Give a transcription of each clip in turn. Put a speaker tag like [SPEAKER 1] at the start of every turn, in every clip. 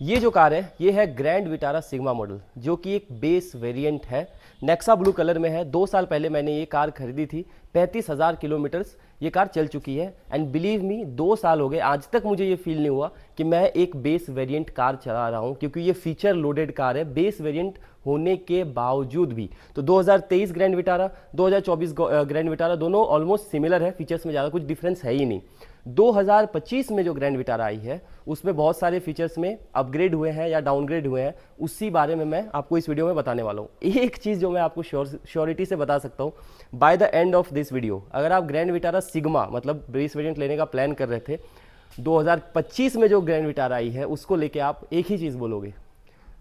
[SPEAKER 1] ये जो कार है ये है ग्रैंड विटारा सिग्मा मॉडल, जो कि एक बेस वेरिएंट है। नेक्सा ब्लू कलर में है। 2 साल पहले मैंने ये कार खरीदी थी। 35,000 किलोमीटर्स ये कार चल चुकी है। एंड बिलीव मी, 2 साल हो गए, आज तक मुझे ये फील नहीं हुआ कि मैं एक बेस वेरिएंट कार चला रहा हूँ, क्योंकि ये फीचर लोडेड कार है बेस वेरिएंट होने के बावजूद भी। तो 2023 ग्रैंड विटारा, 2024 ग्रैंड विटारा दोनों ऑलमोस्ट सिमिलर है, फीचर्स में ज़्यादा कुछ डिफरेंस है ही नहीं। 2025 में जो ग्रैंड विटारा आई है उसमें बहुत सारे फीचर्स में अपग्रेड हुए हैं या डाउनग्रेड हुए हैं, उसी बारे में मैं आपको इस वीडियो में बताने वाला हूँ। एक चीज़ जो मैं आपको श्योरिटी से बता सकता हूँ, by the end of this video, अगर आप ग्रैंड विटारा सिग्मा मतलब बेस वेरिएंट लेने का प्लान कर रहे थे, 2025 में जो ग्रैंड विटारा आई है उसको लेके आप एक ही चीज़ बोलोगे,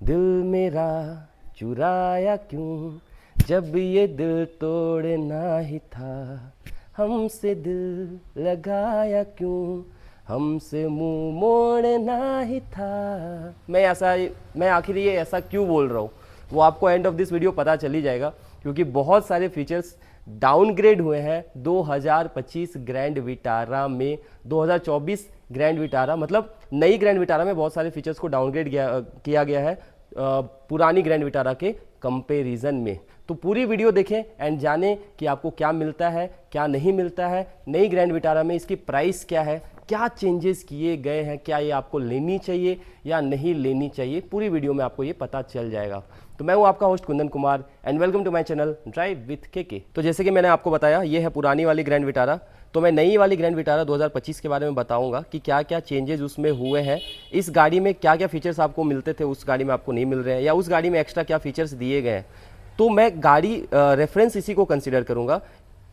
[SPEAKER 1] दिल मेरा चुराया क्यों, जब ये दिल तोड़ना ही था, हमसे दिल लगाया क्यों, हमसे मुंह मोड़ना ही था। मैं आखिर ये ऐसा क्यों बोल रहा हूँ वो आपको एंड ऑफ दिस वीडियो पता चल ही जाएगा, क्योंकि बहुत सारे फीचर्स डाउनग्रेड हुए हैं 2025 ग्रैंड विटारा में। 2024 ग्रैंड विटारा मतलब नई ग्रैंड विटारा में बहुत सारे फीचर्स को डाउनग्रेड किया गया है पुरानी ग्रैंड विटारा के कंपैरिजन में। तो पूरी वीडियो देखें एंड जानें कि आपको क्या मिलता है क्या नहीं मिलता है नई ग्रैंड विटारा में, इसकी प्राइस क्या है, क्या चेंजेस किए गए हैं, क्या ये आपको लेनी चाहिए या नहीं लेनी चाहिए, पूरी वीडियो में आपको ये पता चल जाएगा। तो मैं हूँ आपका host Kundan Kumar and welcome to my channel drive with K. तो जैसे कि मैंने आपको बताया ये है पुरानी वाली ग्रैंड विटारा, तो मैं नई वाली ग्रैंड विटारा 2025 के बारे में बताऊंगा कि क्या क्या चेंजेस उसमें हुए हैं, इस गाड़ी में क्या क्या फीचर्स आपको मिलते थे उस गाड़ी में आपको नहीं मिल रहे हैं, या उस गाड़ी में एक्स्ट्रा क्या फीचर्स दिए गए हैं। तो मैं गाड़ी रेफरेंस इसी को कंसीडर करूंगा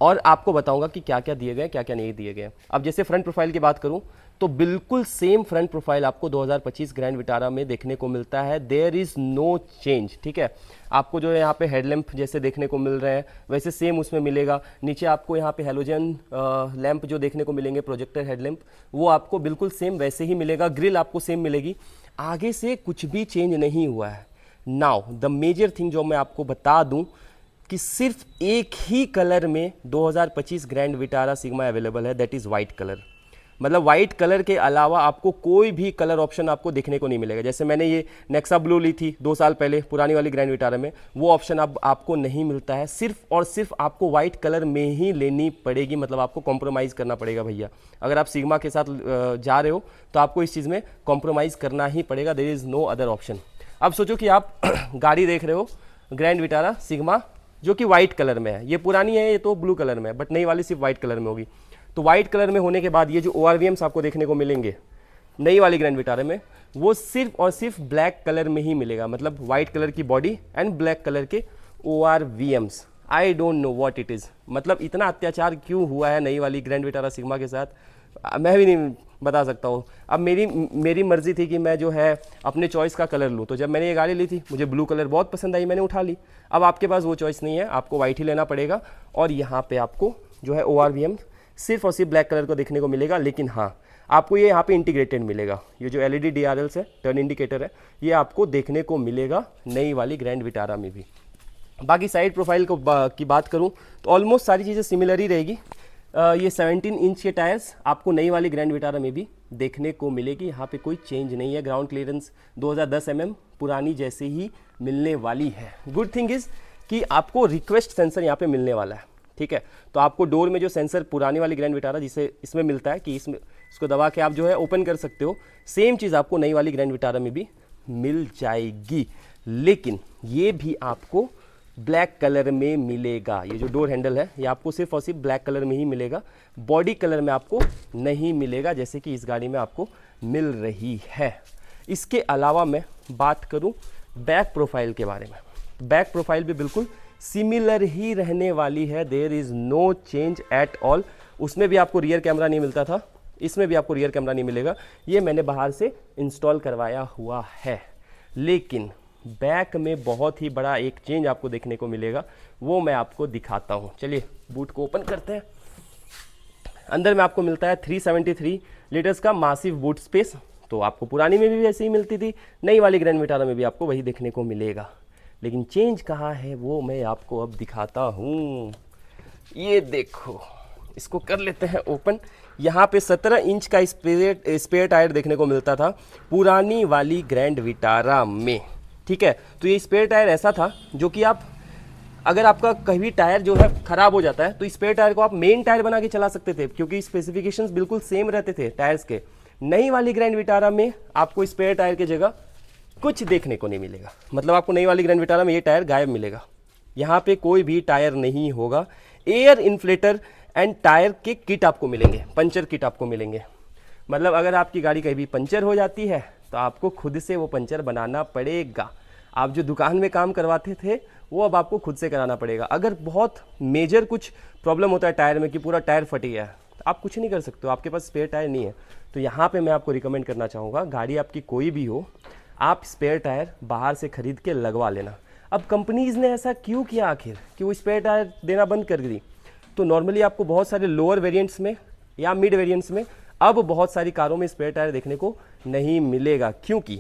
[SPEAKER 1] और आपको बताऊंगा कि क्या क्या दिए गए क्या क्या नहीं दिए गए। अब जैसे फ्रंट प्रोफाइल की बात करूं तो बिल्कुल सेम फ्रंट प्रोफाइल आपको 2025 ग्रैंड विटारा में देखने को मिलता है। देयर इज नो चेंज, ठीक है। आपको जो है यहाँ पे हेडलैम्प जैसे देखने को मिल रहे हैं वैसे सेम उसमें मिलेगा। नीचे आपको यहाँ पे हेलोजन लैंप जो देखने को मिलेंगे, प्रोजेक्टर हेडलैम्प, वो आपको बिल्कुल सेम वैसे ही मिलेगा। ग्रिल आपको सेम मिलेगी, आगे से कुछ भी चेंज नहीं हुआ है। नाउ द मेजर थिंग जो मैं आपको बता दूं कि सिर्फ एक ही कलर में 2025 ग्रैंड विटारा सिग्मा अवेलेबल है, दैट इज वाइट कलर। मतलब वाइट कलर के अलावा आपको कोई भी कलर ऑप्शन आपको देखने को नहीं मिलेगा। जैसे मैंने ये नेक्सा ब्लू ली थी 2 साल पहले पुरानी वाली ग्रैंड विटारा में, वो ऑप्शन अब आपको नहीं मिलता है। सिर्फ और सिर्फ आपको वाइट कलर में ही लेनी पड़ेगी, मतलब आपको कॉम्प्रोमाइज़ करना पड़ेगा भैया। अगर आप सिग्मा के साथ जा रहे हो तो आपको इस चीज़ में कॉम्प्रोमाइज़ करना ही पड़ेगा, there is no other option. अब सोचो कि आप गाड़ी देख रहे हो ग्रैंड विटारा सिग्मा जो कि वाइट कलर में है, ये पुरानी है ये तो ब्लू कलर में है, बट नई वाली सिर्फ वाइट कलर में होगी। तो वाइट कलर में होने के बाद ये जो ORVMs आपको देखने को मिलेंगे नई वाली ग्रैंड विटारा में, वो सिर्फ और सिर्फ ब्लैक कलर में ही मिलेगा। मतलब वाइट कलर की बॉडी एंड ब्लैक कलर के ORVMs। I don't know what it is, मतलब इतना अत्याचार क्यों हुआ है नई वाली ग्रैंड विटारा सिग्मा के साथ, मैं भी नहीं बता सकता हूँ। अब मेरी मर्जी थी कि मैं जो है अपने चॉइस का कलर लूँ, तो जब मैंने ये गाड़ी ली थी मुझे ब्लू कलर बहुत पसंद आई, मैंने उठा ली। अब आपके पास वो चॉइस नहीं है, आपको वाइट ही लेना पड़ेगा। और यहाँ पे आपको जो है ORVM सिर्फ और सिर्फ ब्लैक कलर को देखने को मिलेगा। लेकिन हाँ, आपको ये यहाँ पे इंटीग्रेटेड मिलेगा, ये जो LED DRLs है, टर्न इंडिकेटर है, ये आपको देखने को मिलेगा नई वाली ग्रैंड विटारा में भी। बाकी साइड प्रोफाइल की बात करूँ तो ऑलमोस्ट सारी चीज़ें सिमिलर ही रहेगी। ये 17 इंच के टायर्स आपको नई वाली ग्रैंड विटारा में भी देखने को मिलेगी, यहाँ पे कोई चेंज नहीं है। ग्राउंड क्लियरेंस 2010 mm पुरानी जैसे ही मिलने वाली है। गुड थिंग इज़ कि आपको रिक्वेस्ट सेंसर यहाँ पे मिलने वाला है, ठीक है। तो आपको डोर में जो सेंसर पुरानी वाली ग्रैंड विटारा जिसे इसमें मिलता है कि इसको दबा के आप जो है ओपन कर सकते हो, सेम चीज़ आपको नई वाली ग्रैंड विटारा में भी मिल जाएगी। लेकिन ये भी आपको ब्लैक कलर में मिलेगा। ये जो डोर हैंडल है ये आपको सिर्फ और सिर्फ ब्लैक कलर में ही मिलेगा, बॉडी कलर में आपको नहीं मिलेगा जैसे कि इस गाड़ी में आपको मिल रही है। इसके अलावा मैं बात करूं बैक प्रोफाइल के बारे में, बैक प्रोफाइल भी बिल्कुल सिमिलर ही रहने वाली है। There is no change at all. उसमें भी आपको रियर कैमरा नहीं मिलता था, इसमें भी आपको रियर कैमरा नहीं मिलेगा, ये मैंने बाहर से इंस्टॉल करवाया हुआ है। लेकिन बैक में बहुत ही बड़ा एक चेंज आपको देखने को मिलेगा, वो मैं आपको दिखाता हूँ। चलिए बूट को ओपन करते हैं। अंदर में आपको मिलता है 373 लीटर्स का मासिव बूट स्पेस। तो आपको पुरानी में भी ऐसे ही मिलती थी, नई वाली ग्रैंड विटारा में भी आपको वही देखने को मिलेगा। लेकिन चेंज कहाँ है वो मैं आपको अब दिखाता हूँ। ये देखो, इसको कर लेते हैं ओपन। यहाँ पे 17 इंच का स्पेयर टायर देखने को मिलता था पुरानी वाली ग्रैंड विटारा में, ठीक है। तो ये स्पेयर टायर ऐसा था जो कि आप, अगर आपका कभी टायर जो है ख़राब हो जाता है तो स्पेयर टायर को आप मेन टायर बना के चला सकते थे, क्योंकि स्पेसिफिकेशंस बिल्कुल सेम रहते थे टायर्स के। नई वाली ग्रैंड विटारा में आपको स्पेयर टायर की जगह कुछ देखने को नहीं मिलेगा, मतलब आपको नई वाली ग्रैंड विटारा में ये टायर गायब मिलेगा। यहाँ पे कोई भी टायर नहीं होगा। एयर इन्फ्लेटर एंड टायर के किट आपको मिलेंगे, पंचर किट आपको मिलेंगे। मतलब अगर आपकी गाड़ी कभी पंचर हो जाती है तो आपको खुद से वो पंचर बनाना पड़ेगा। आप जो दुकान में काम करवाते थे वो अब आपको खुद से कराना पड़ेगा। अगर बहुत मेजर कुछ प्रॉब्लम होता है टायर में कि पूरा टायर फट गया है, तो आप कुछ नहीं कर सकते हो, आपके पास स्पेयर टायर नहीं है। तो यहाँ पे मैं आपको रिकमेंड करना चाहूँगा, गाड़ी आपकी कोई भी हो, आप स्पेयर टायर बाहर से खरीद के लगवा लेना। अब कंपनीज़ ने ऐसा क्यों किया आखिर कि वो स्पेयर टायर देना बंद कर दी? तो नॉर्मली आपको बहुत सारे लोअर वेरिएंट्स में या मिड वेरिएंट्स में अब बहुत सारी कारों में स्पेयर टायर देखने को नहीं मिलेगा, क्योंकि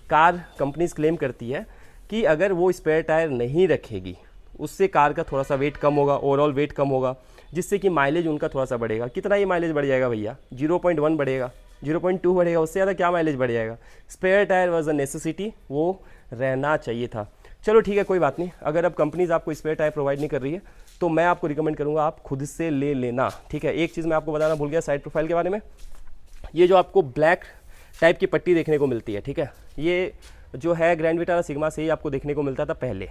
[SPEAKER 1] कार कंपनीज क्लेम करती है कि अगर वो स्पेयर टायर नहीं रखेगी उससे कार का थोड़ा सा वेट कम होगा, ओवरऑल वेट कम होगा, जिससे कि माइलेज उनका थोड़ा सा बढ़ेगा। कितना ये माइलेज बढ़ जाएगा भैया? 0.1 बढ़ेगा, 0.2 बढ़ेगा, उससे ज़्यादा क्या माइलेज बढ़ जाएगा? Spare tyre was a necessity, वो रहना चाहिए था। चलो ठीक है, कोई बात नहीं। अगर अब कंपनीज आपको स्पेयर टायर प्रोवाइड नहीं कर रही है तो मैं आपको रिकमेंड करूँगा आप खुद से ले लेना, ठीक है। एक चीज़ मैं आपको बताना भूल गया साइड प्रोफाइल के बारे में, ये जो आपको ब्लैक टाइप की पट्टी देखने को मिलती है, ठीक है, ये जो है ग्रैंड विटारा सिग्मा से ही आपको देखने को मिलता था पहले।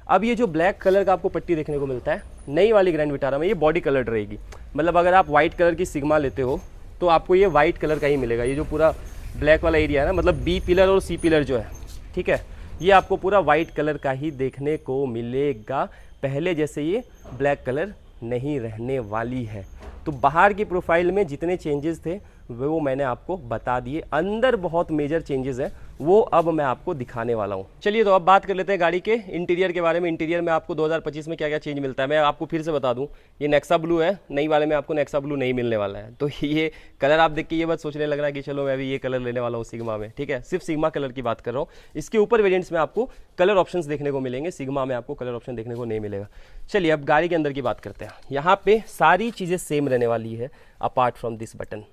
[SPEAKER 1] अब ये जो ब्लैक कलर का आपको पट्टी देखने को मिलता है नई वाली ग्रैंड विटारा में, ये बॉडी कलर्ड रहेगी। मतलब अगर आप वाइट कलर की सिग्मा लेते हो तो आपको ये वाइट कलर का ही मिलेगा। ये जो पूरा ब्लैक वाला एरिया है ना, मतलब बी पिलर और सी पिलर जो है, ठीक है, ये आपको पूरा वाइट कलर का ही देखने को मिलेगा। पहले जैसे ये ब्लैक कलर नहीं रहने वाली है। तो बाहर की प्रोफाइल में जितने चेंजेस थे वो मैंने आपको बता दिए। अंदर बहुत मेजर चेंजेस है, वो अब मैं आपको दिखाने वाला हूँ। चलिए तो अब बात कर लेते हैं गाड़ी के इंटीरियर के बारे में। इंटीरियर में आपको 2025 में क्या क्या चेंज मिलता है मैं आपको फिर से बता दूं। ये नेक्सा ब्लू है, नई वाले में आपको नेक्सा ब्लू नहीं मिलने वाला है। तो ये कलर आप देख के ये बात सोचने लग रहा है कि चलो मैं भी ये कलर लेने वाला हूँ सिग्मा में, ठीक है, सिर्फ सिग्मा कलर की बात कर रहा हूँ। इसके ऊपर वेरियंट्स में आपको कलर ऑप्शंस देखने को मिलेंगे, सिग्मा में आपको कलर ऑप्शन देखने को नहीं मिलेगा। चलिए अब गाड़ी के अंदर की बात करते हैं। यहाँ पे सारी चीज़ें सेम रहने वाली है अपार्ट फ्रॉम दिस बटन,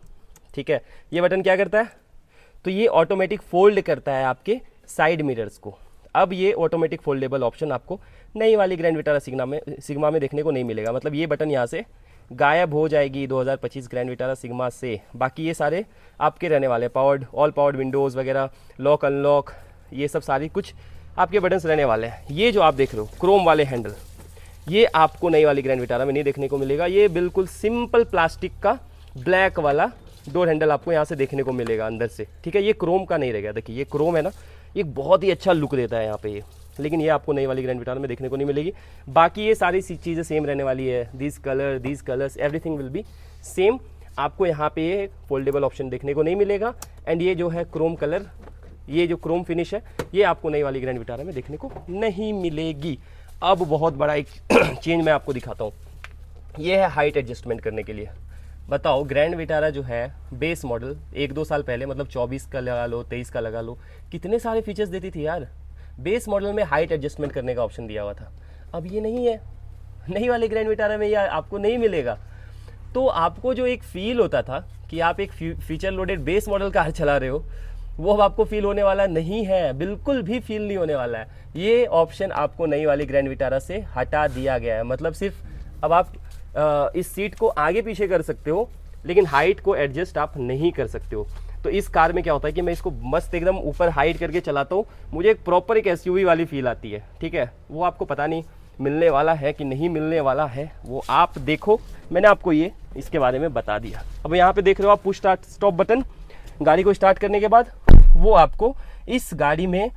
[SPEAKER 1] ठीक है। ये बटन क्या करता है? तो ये ऑटोमेटिक फोल्ड करता है आपके साइड मिरर्स को। अब ये ऑटोमेटिक फोल्डेबल ऑप्शन आपको नई वाली ग्रैंड विटारा सिग्मा में देखने को नहीं मिलेगा। मतलब ये बटन यहाँ से गायब हो जाएगी 2025 ग्रैंड विटारा सिग्मा से। बाकी ये सारे आपके रहने वाले पावर्ड, ऑल पावर्ड विंडोज़ वगैरह, लॉक अनलॉक, ये सब सारी कुछ आपके बटन्स रहने वाले हैं। ये जो आप देख रहे हो क्रोम वाले हैंडल, ये आपको नई वाली ग्रैंड विटारा में नहीं देखने को मिलेगा। ये बिल्कुल सिंपल प्लास्टिक का ब्लैक वाला डोर हैंडल आपको यहाँ से देखने को मिलेगा अंदर से, ठीक है। ये क्रोम का नहीं रहेगा। देखिए ये क्रोम है ना, ये बहुत ही अच्छा लुक देता है यहाँ पे ये, लेकिन ये आपको नई वाली ग्रैंड विटारा में देखने को नहीं मिलेगी। बाकी ये सारी चीज़ें सेम रहने वाली है। This colours everything will be same. आपको यहाँ पे ये फोल्डेबल ऑप्शन देखने को नहीं मिलेगा। एंड ये जो है क्रोम कलर, ये जो क्रोम फिनिश है, ये आपको नई वाली ग्रैंड विटारा में देखने को नहीं मिलेगी। अब बहुत बड़ा एक चेंज मैं आपको दिखाता हूँ। ये है हाइट एडजस्टमेंट करने के लिए। बताओ ग्रैंड विटारा जो है बेस मॉडल 1-2 साल पहले, मतलब 24 का लगा लो, 23 का लगा लो, कितने सारे फीचर्स देती थी यार। बेस मॉडल में हाइट एडजस्टमेंट करने का ऑप्शन दिया हुआ था। अब ये नहीं है, नई वाले ग्रैंड विटारा में ये आपको नहीं मिलेगा। तो आपको जो एक फील होता था कि आप एक feature loaded base model car चला रहे हो, वो अब आपको फील होने वाला नहीं है, बिल्कुल भी फील नहीं होने वाला है। ये ऑप्शन आपको नई वाली ग्रैंड विटारा से हटा दिया गया है। मतलब सिर्फ अब आप इस सीट को आगे पीछे कर सकते हो, लेकिन हाइट को एडजस्ट आप नहीं कर सकते हो। तो इस कार में क्या होता है कि मैं इसको मस्त एकदम ऊपर हाइट करके चलाता हूँ, मुझे एक प्रॉपर एक एसयूवी वाली फील आती है, ठीक है। वो आपको पता नहीं मिलने वाला है कि नहीं मिलने वाला है, वो आप देखो। मैंने आपको ये इसके बारे में बता दिया। अब यहाँ पे देख रहे हो आप पुश स्टार्ट स्टॉप बटन, गाड़ी को स्टार्ट करने के बाद वो आपको इस गाड़ी में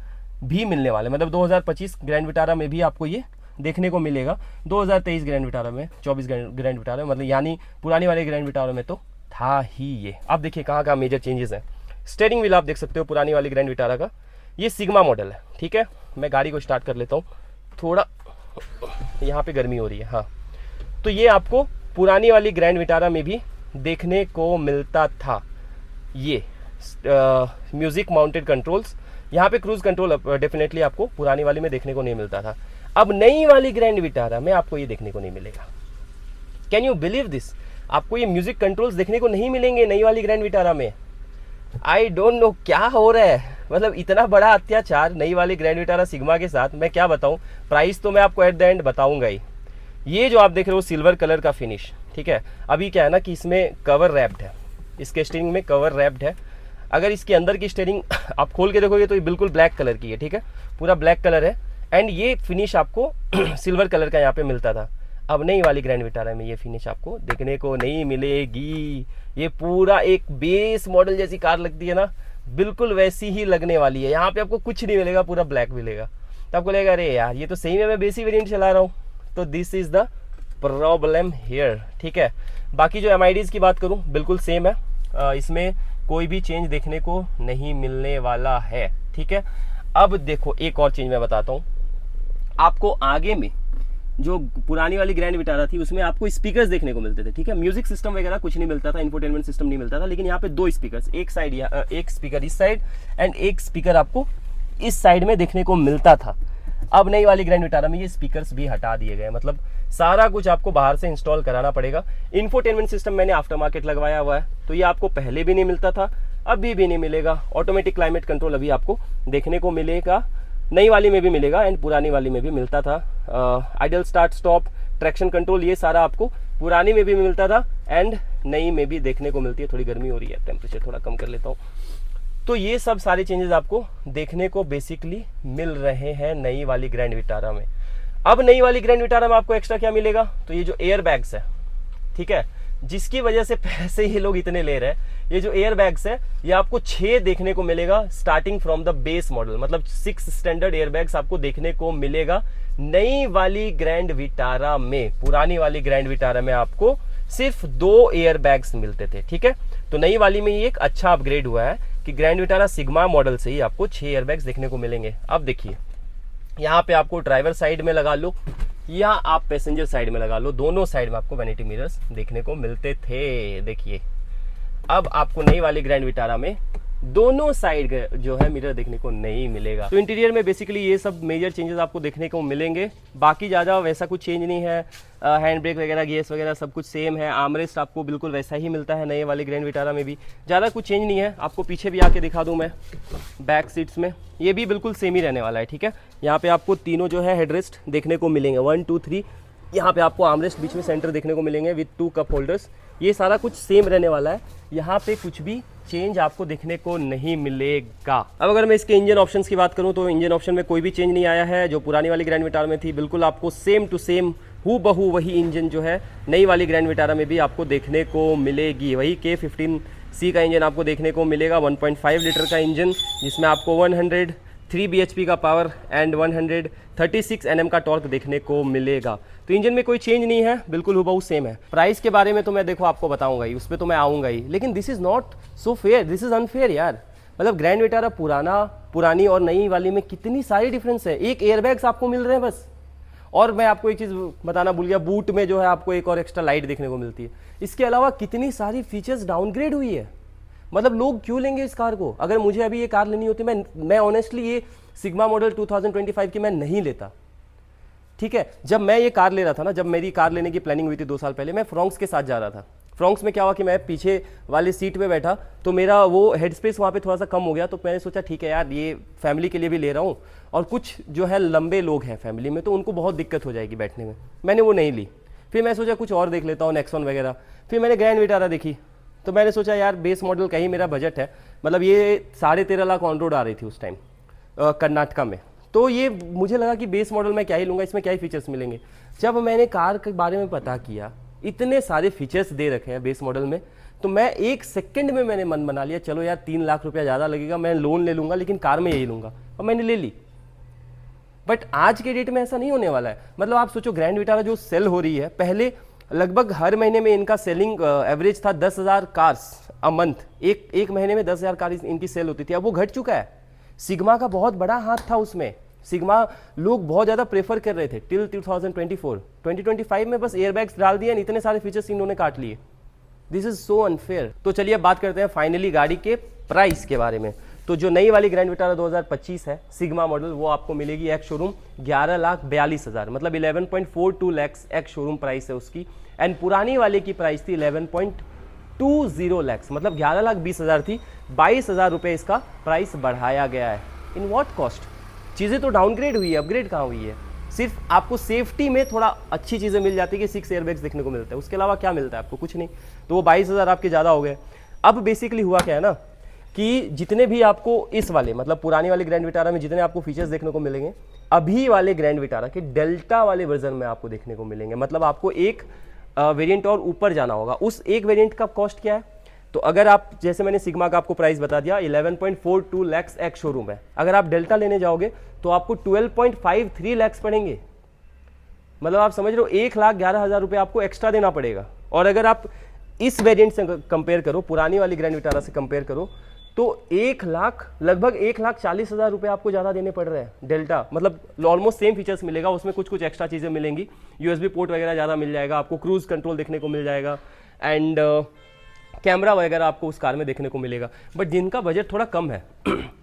[SPEAKER 1] भी मिलने वाले, मतलब 2025 ग्रैंड विटारा में भी आपको ये देखने को मिलेगा। 2023 ग्रैंड विटारा में, 24 ग्रैंड विटारा में, मतलब यानी पुरानी वाले ग्रैंड विटारा में तो था ही ये। अब देखिए कहाँ कहाँ मेजर चेंजेस हैं। स्टीयरिंग व्हील आप देख सकते हो पुरानी वाली ग्रैंड विटारा का, ये सिग्मा मॉडल है, ठीक है। मैं गाड़ी को स्टार्ट कर लेता हूँ, थोड़ा यहाँ पे गर्मी हो रही है, हाँ। तो ये आपको पुरानी वाली ग्रैंड विटारा में भी देखने को मिलता था। ये म्यूजिक माउंटेड कंट्रोल्स, यहाँ पे क्रूज कंट्रोल डेफिनेटली आपको पुरानी वाली में देखने को नहीं मिलता था। अब नई वाली ग्रैंड विटारा में आपको ये देखने को नहीं मिलेगा। Can you believe this? आपको ये म्यूजिक कंट्रोल्स देखने को नहीं मिलेंगे नई वाली ग्रैंड विटारा में। आई डोंट नो क्या हो रहा है, मतलब इतना बड़ा अत्याचार नई वाली ग्रैंड विटारा सिग्मा के साथ, मैं क्या बताऊं। प्राइस तो मैं आपको एट द एंड बताऊंगा ही। ये जो आप देख रहे हो सिल्वर कलर का फिनिश, ठीक है। अभी क्या है ना कि इसमें कवर रैप्ड है, इसके स्टीयरिंग में कवर रैप्ड है। अगर इसके अंदर की स्टीयरिंग आप खोल के देखोगे तो ये बिल्कुल ब्लैक कलर की है, ठीक है, पूरा ब्लैक कलर है। एंड ये फिनिश आपको सिल्वर कलर का यहाँ पे मिलता था। अब नई वाली ग्रैंड विटारा में ये फिनिश आपको देखने को नहीं मिलेगी। ये पूरा एक बेस मॉडल जैसी कार लगती है ना, बिल्कुल वैसी ही लगने वाली है। यहाँ पे आपको कुछ नहीं मिलेगा, पूरा ब्लैक मिलेगा। तो आपको लगेगा अरे यार ये तो सही में मैं बेसी वेरिएंट चला रहा हूँ। तो this is the problem here, ठीक है। बाकी जो एमआईडीज की बात करूँ बिल्कुल सेम है, इसमें कोई भी चेंज देखने को नहीं मिलने वाला है, ठीक है। अब देखो एक और चेंज मैं बताता हूँ आपको। आगे में जो पुरानी वाली ग्रैंड विटारा थी उसमें आपको स्पीकर्स देखने को मिलते थे, ठीक है। म्यूजिक सिस्टम वगैरह कुछ नहीं मिलता था, इंफोटेनमेंट सिस्टम नहीं मिलता था, लेकिन यहाँ पे दो स्पीकर्स, एक साइड एक स्पीकर इस साइड एंड एक स्पीकर आपको इस साइड में देखने को मिलता था। अब नई वाली ग्रैंड विटारा में ये स्पीकर्स भी हटा दिए गए, मतलब सारा कुछ आपको बाहर से इंस्टॉल कराना पड़ेगा। इंफोटेनमेंट सिस्टम मैंने आफ्टर मार्केट लगवाया हुआ है, तो ये आपको पहले भी नहीं मिलता था, अभी भी नहीं मिलेगा। ऑटोमेटिक क्लाइमेट कंट्रोल अभी आपको देखने को मिलेगा, नई वाली में भी मिलेगा एंड पुरानी वाली में भी मिलता था। Idol start stop, traction control, ये सारा आपको पुरानी में भी मिलता था एंड नई में भी देखने को मिलती है। थोड़ी गर्मी हो रही है, टेम्परेचर थोड़ा कम कर लेता हूँ। तो ये सब सारे चेंजेस आपको देखने को बेसिकली मिल रहे हैं नई वाली ग्रैंड विटारा में। अब नई वाली ग्रैंड विटारा में आपको एक्स्ट्रा क्या मिलेगा, तो ये जो एयर बैग्स है, ठीक है, जिसकी वजह से पैसे ये लोग इतने ले रहे हैं, ये जो एयर बैग्स है ये आपको 6 देखने को मिलेगा starting from the base model, मतलब 6 स्टैंडर्ड एयर बैग्स आपको देखने को मिलेगा नई वाली ग्रैंड विटारा में। पुरानी वाली ग्रैंड विटारा में आपको सिर्फ 2 एयर बैग्स मिलते थे, ठीक है। तो नई वाली में ये एक अच्छा अपग्रेड हुआ है कि ग्रैंड विटारा सिग्मा मॉडल से ही आपको 6 एयर बैग्स देखने को मिलेंगे। अब देखिए यहाँ पे आपको ड्राइवर साइड में लगा लो या आप पैसेंजर साइड में लगा लो, दोनों साइड में आपको वैनिटी मिरर्स देखने को मिलते थे। देखिए अब आपको नई वाली ग्रैंड विटारा में दोनों साइड जो है मिरर देखने को नहीं मिलेगा। तो इंटीरियर में बेसिकली ये सब मेजर चेंजेस आपको देखने को मिलेंगे, बाकी ज़्यादा वैसा कुछ चेंज नहीं है। हैंड ब्रेक वगैरह, गियर्स वगैरह सब कुछ सेम है। आर्मरेस्ट आपको बिल्कुल वैसा ही मिलता है नए वाली ग्रैंड विटारा में भी, ज़्यादा कुछ चेंज नहीं है। आपको पीछे भी आके दिखा दूँ मैं, बैक सीट्स में ये भी बिल्कुल सेम ही रहने वाला है, ठीक है। यहाँ पे आपको तीनों जो है हेडरेस्ट देखने को मिलेंगे, 1 2 3। यहाँ पे आपको आर्मरेस्ट बीच में सेंटर देखने को मिलेंगे विद 2 कप होल्डर्स। ये सारा कुछ सेम रहने वाला है, यहाँ पे कुछ भी चेंज आपको देखने को नहीं मिलेगा। अब अगर मैं इसके इंजन ऑप्शंस की बात करूँ तो इंजन ऑप्शन में कोई भी चेंज नहीं आया है। जो पुरानी वाली ग्रैंड विटारा में थी बिल्कुल आपको सेम टू सेम हूबहू वही इंजन जो है नई वाली ग्रैंड विटारा में भी आपको देखने को मिलेगी। वही K15C का इंजन आपको देखने को मिलेगा, 1.5 लीटर का इंजन जिसमें आपको 103 bhp का पावर एंड 136 Nm का टॉर्क देखने को मिलेगा। तो इंजन में कोई चेंज नहीं है, बिल्कुल हूबहू सेम है। प्राइस के बारे में तो मैं देखो आपको बताऊंगा ही, उस पर तो मैं आऊँगा ही, लेकिन this is not so fair, this is unfair यार। मतलब ग्रैंड विटारा पुरानी और नई वाली में कितनी सारी डिफरेंस है। एक एयरबैग्स आपको मिल रहे हैं बस। और मैं आपको एक चीज़ बताना भूल गया, बूट में जो है आपको एक और एक्स्ट्रा लाइट देखने को मिलती है। इसके अलावा कितनी सारी फीचर्स डाउनग्रेड हुई है। मतलब लोग क्यों लेंगे इस कार को? अगर मुझे अभी ये कार लेनी होती मैं ऑनेस्टली ये सिग्मा मॉडल 2025 की मैं नहीं लेता, ठीक है। जब मैं ये कार ले रहा था ना, जब मेरी कार लेने की प्लानिंग हुई थी 2 साल पहले, मैं फ्रॉन्क्स के साथ जा रहा था। फ्रॉन्क्स में क्या हुआ कि मैं पीछे वाली सीट पे बैठा तो मेरा वो हेड स्पेस वहाँ पे थोड़ा सा कम हो गया। तो मैंने सोचा ठीक है यार, ये फैमिली के लिए भी ले रहा हूँ और कुछ जो है लंबे लोग हैं फैमिली में तो उनको बहुत दिक्कत हो जाएगी बैठने में, मैंने वो नहीं ली। फिर मैं सोचा कुछ और देख लेता हूँ, नेक्सॉन वगैरह। फिर मैंने ग्रैंड विटारा देखी तो मैंने सोचा यार बेस मॉडल का ही मेरा बजट है। मतलब ये 13.5 लाख ऑन रोड आ रही थी उस टाइम कर्नाटका में। तो ये मुझे लगा कि बेस मॉडल मैं क्या ही लूँगा, इसमें क्या ही फीचर्स मिलेंगे। जब मैंने कार के बारे में पता किया, इतने सारे फीचर्स दे रखे हैं बेस मॉडल में, तो मैं 1 सेकंड में मैंने मन बना लिया, चलो यार 3 लाख रुपया ज़्यादा लगेगा, मैं लोन ले लूँगा लेकिन कार में यही लूँगा, और मैंने ले ली। बट आज के डेट में ऐसा नहीं होने वाला है। मतलब आप सोचो ग्रैंड विटारा जो सेल हो रही है, पहले लगभग हर महीने में इनका सेलिंग एवरेज था 10,000 कार्स अ मंथ। एक महीने में 10,000 कार इनकी सेल होती थी, अब वो घट चुका है। सिग्मा का बहुत बड़ा हाथ था उसमें, सिग्मा लोग बहुत ज़्यादा प्रेफर कर रहे थे टिल 2024 में बस एयरबैग्स डाल दिए, इतने सारे फीचर्स इन्होंने काट लिए। This is so unfair. तो चलिए अब बात करते हैं फाइनली गाड़ी के प्राइस के बारे में। तो तो जो नई वाली ग्रैंड विटारा 2025 है सिग्मा मॉडल, वो आपको मिलेगी एक्स शोरूम 11,42,000, मतलब 11.42 लाख एक्स शोरूम प्राइस है उसकी। एंड पुरानी वाले की प्राइस थी 11.20 लाख, मतलब 11,20,000 थी। 22,000 रुपये इसका प्राइस बढ़ाया गया है। In what cost? चीज़ें तो डाउनग्रेड हुई है, अपग्रेड कहाँ हुई है? सिर्फ आपको सेफ्टी में थोड़ा अच्छी चीज़ें मिल जाती है कि 6 एयरबैग्स देखने को मिलता है, उसके अलावा क्या मिलता है आपको? कुछ नहीं। तो वो 22,000 आपके ज़्यादा हो गए। अब बेसिकली हुआ क्या है ना कि जितने भी आपको इस वाले मतलब पुरानी वाली ग्रैंड विटारा में जितने आपको फीचर्स देखने को मिलेंगे, अभी वाले ग्रैंड विटारा के डेल्टा वाले वर्जन में आपको देखने को मिलेंगे। मतलब आपको एक वेरिएंट और ऊपर जाना होगा। उस एक वेरिएंट का कॉस्ट क्या है? तो अगर आप, जैसे मैंने सिग्मा का आपको प्राइस बता दिया 11.42 लाख एक्स शोरूम है, अगर आप डेल्टा लेने जाओगे तो आपको 12.53 लाख पड़ेंगे। मतलब आप समझ रहे हो 1,11,000 रुपये आपको एक्स्ट्रा देना पड़ेगा। और अगर आप इस वेरिएंट से कंपेयर करो, पुरानी वाली ग्रैंड विटारा से कंपेयर करो, तो लगभग 1,40,000 रुपये आपको ज़्यादा देने पड़ रहे हैं डेल्टा। मतलब ऑलमोस्ट सेम फीचर्स मिलेगा, उसमें कुछ कुछ एक्स्ट्रा चीज़ें मिलेंगी। USB पोर्ट वगैरह ज़्यादा मिल जाएगा आपको, क्रूज कंट्रोल देखने को मिल जाएगा, एंड कैमरा वगैरह आपको उस कार में देखने को मिलेगा। बट जिनका बजट थोड़ा कम है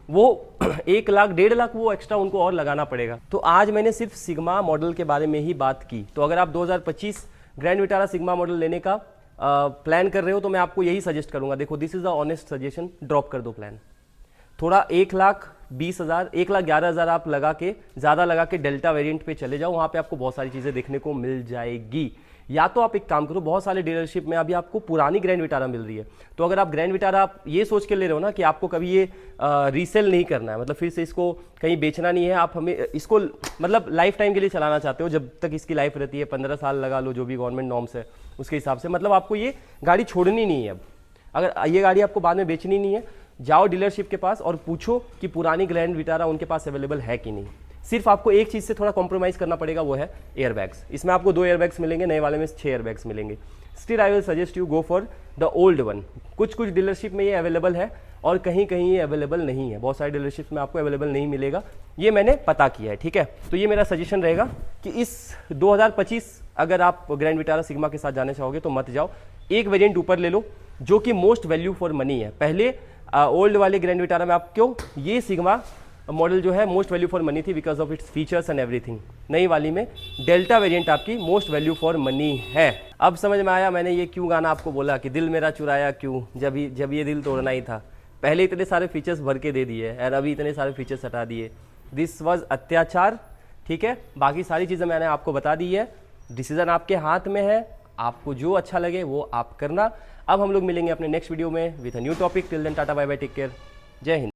[SPEAKER 1] वो 1 लाख 1.5 लाख वो एक्स्ट्रा उनको और लगाना पड़ेगा। तो आज मैंने सिर्फ सिग्मा मॉडल के बारे में ही बात की। तो अगर आप 2025 ग्रैंड विटारा सिग्मा मॉडल लेने का प्लान कर रहे हो तो मैं आपको यही सजेस्ट करूंगा, देखो this is a honest suggestion, drop कर दो प्लान। थोड़ा 1,20,000 1,11,000 आप ज़्यादा लगा के डेल्टा वेरिएंट पे चले जाओ, वहाँ पे आपको बहुत सारी चीज़ें देखने को मिल जाएगी। या तो आप एक काम करो, बहुत सारे डीलरशिप में अभी आपको पुरानी ग्रैंड विटारा मिल रही है। तो अगर आप ग्रैंड विटारा आप ये सोच के ले रहे हो ना कि आपको कभी ये रीसेल नहीं करना है, मतलब फिर से इसको कहीं बेचना नहीं है, आप हमें इसको मतलब लाइफ टाइम के लिए चलाना चाहते हो, जब तक इसकी लाइफ रहती है 15 साल लगा लो, जो भी गवर्नमेंट नॉर्म्स है उसके हिसाब से, मतलब आपको ये गाड़ी छोड़नी नहीं है। अब अगर ये गाड़ी आपको बाद में बेचनी नहीं है, जाओ डीलरशिप के पास और पूछो कि पुरानी ग्रैंड विटारा उनके पास अवेलेबल है कि नहीं। सिर्फ आपको एक चीज़ से थोड़ा कॉम्प्रोमाइज़ करना पड़ेगा, वो है एयरबैग्स। इसमें आपको 2 एयरबैग्स मिलेंगे, नए वाले में 6 एयरबैग्स मिलेंगे। Still I will suggest you go for the old one. कुछ कुछ डीलरशिप में ये अवेलेबल है और कहीं कहीं ये अवेलेबल नहीं है, बहुत सारे डीलरशिप में आपको अवेलेबल नहीं मिलेगा, ये मैंने पता किया है, ठीक है। तो ये मेरा सजेशन रहेगा कि इस 2025 अगर आप ग्रैंड विटारा सिग्मा के साथ जाना चाहोगे तो मत जाओ, एक वेरिएंट ऊपर ले लो जो कि मोस्ट वैल्यू फॉर मनी है। पहले ओल्ड वाले ग्रैंड विटारा में आप क्यों, ये सिग्मा मॉडल जो है मोस्ट वैल्यू फॉर मनी थी because of its features and everything. नई वाली में डेल्टा वेरिएंट आपकी मोस्ट वैल्यू फॉर मनी है। अब समझ में आया मैंने ये क्यों गाना आपको बोला कि दिल मेरा चुराया क्यों, जब ये दिल तोड़ना ही था। पहले इतने सारे फीचर्स भर के दे दिए और अभी इतने सारे फीचर्स हटा दिए। दिस वॉज अत्याचार, ठीक है। बाकी सारी चीज़ें मैंने आपको बता दी है, डिसीजन आपके हाथ में है, आपको जो अच्छा लगे वो आप करना। अब हम लोग मिलेंगे अपने नेक्स्ट वीडियो में with a new topic. Till then tata bye bye, take care, जय हिंद।